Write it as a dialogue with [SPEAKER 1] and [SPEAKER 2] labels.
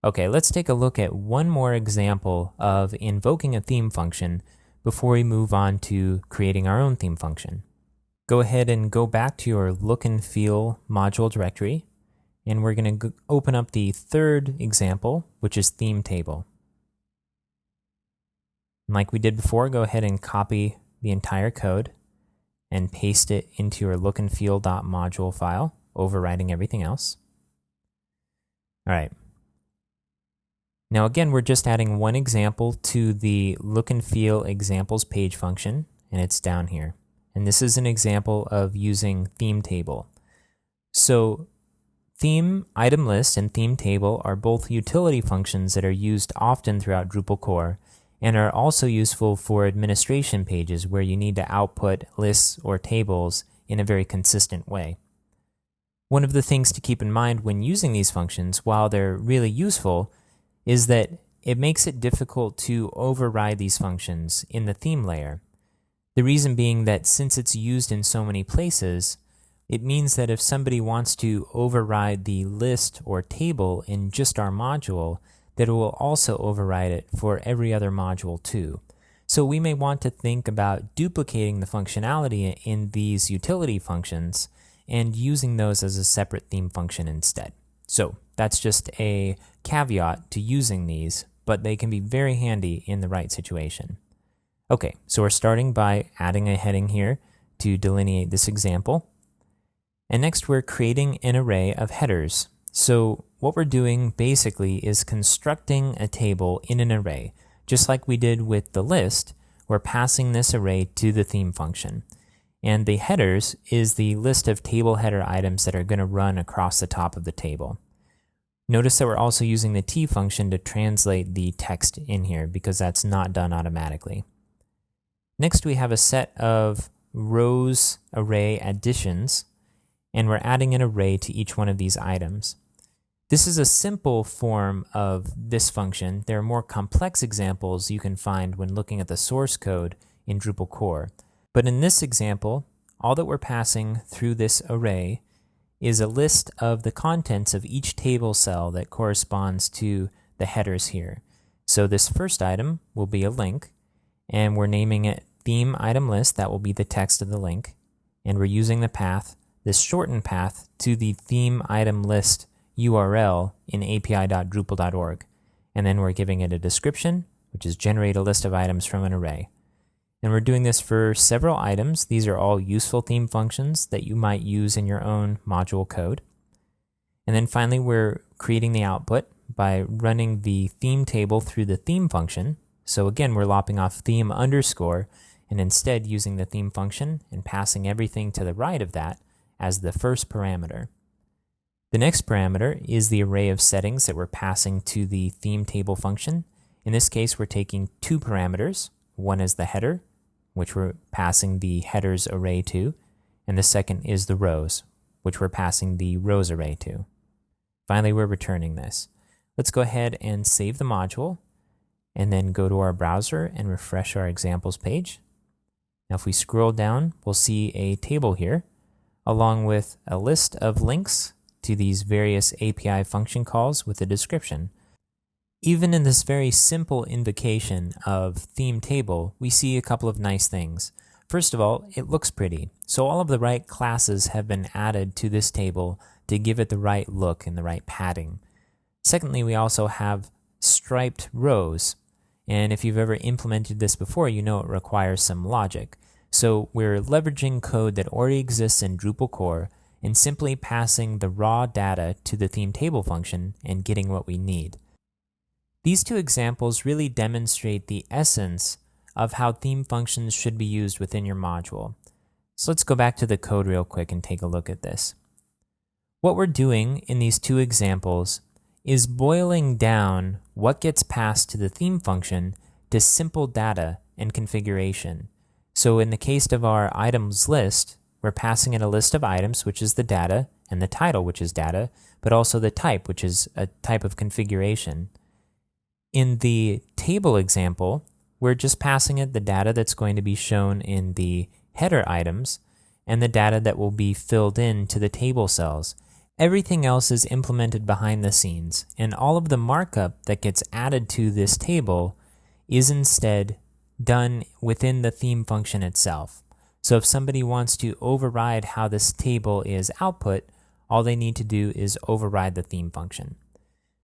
[SPEAKER 1] Okay, let's take a look at one more example of invoking a theme function before we move on to creating our own theme function. Go ahead and go back to your look and feel module directory, and we're going to open up the third example, which is theme table. And like we did before, go ahead and copy the entire code and paste it into your look and feel.module file, overriding everything else. All right. Now again, we're just adding one example to the look and feel examples page function, and it's down here. And this is an example of using theme table. So theme item list and theme table are both utility functions that are used often throughout Drupal core and are also useful for administration pages where you need to output lists or tables in a very consistent way. One of the things to keep in mind when using these functions, while they're really useful, is that it makes it difficult to override these functions in the theme layer. The reason being that since it's used in so many places, it means that if somebody wants to override the list or table in just our module, that it will also override it for every other module too. So we may want to think about duplicating the functionality in these utility functions and using those as a separate theme function instead. So that's just a caveat to using these, but they can be very handy in the right situation. Okay, so we're starting by adding a heading here to delineate this example. And next we're creating an array of headers. So what we're doing basically is constructing a table in an array. Just like we did with the list, we're passing this array to the theme function. And the headers is the list of table header items that are going to run across the top of the table. Notice that we're also using the T function to translate the text in here because that's not done automatically. Next, we have a set of rows array additions, and we're adding an array to each one of these items. This is a simple form of this function. There are more complex examples you can find when looking at the source code in Drupal core. But in this example, all that we're passing through this array is a list of the contents of each table cell that corresponds to the headers here. So this first item will be a link, and we're naming it theme item list. That will be the text of the link. And we're using the path, this shortened path, to the theme item list URL in api.drupal.org. And then we're giving it a description, which is generate a list of items from an array. And we're doing this for several items. These are all useful theme functions that you might use in your own module code. And then finally, we're creating the output by running the theme table through the theme function. So again, we're lopping off theme underscore and instead using the theme function and passing everything to the right of that as the first parameter. The next parameter is the array of settings that we're passing to the theme table function. In this case, we're taking two parameters. One is the header, which we're passing the headers array to, and the second is the rows, which we're passing the rows array to. Finally, we're returning this. Let's go ahead and save the module, and then go to our browser and refresh our examples page. Now, if we scroll down, we'll see a table here, along with a list of links to these various API function calls with a description. Even in this very simple invocation of theme table, we see a couple of nice things. First of all, it looks pretty. So all of the right classes have been added to this table to give it the right look and the right padding. Secondly, we also have striped rows. And if you've ever implemented this before, you know it requires some logic. So we're leveraging code that already exists in Drupal core and simply passing the raw data to the theme table function and getting what we need. These two examples really demonstrate the essence of how theme functions should be used within your module. So let's go back to the code real quick and take a look at this. What we're doing in these two examples is boiling down what gets passed to the theme function to simple data and configuration. So in the case of our items list, we're passing in a list of items, which is the data, and the title, which is data, but also the type, which is a type of configuration. In the table example, we're just passing it the data that's going to be shown in the header items and the data that will be filled in to the table cells. Everything else is implemented behind the scenes, and all of the markup that gets added to this table is instead done within the theme function itself. So if somebody wants to override how this table is output, all they need to do is override the theme function.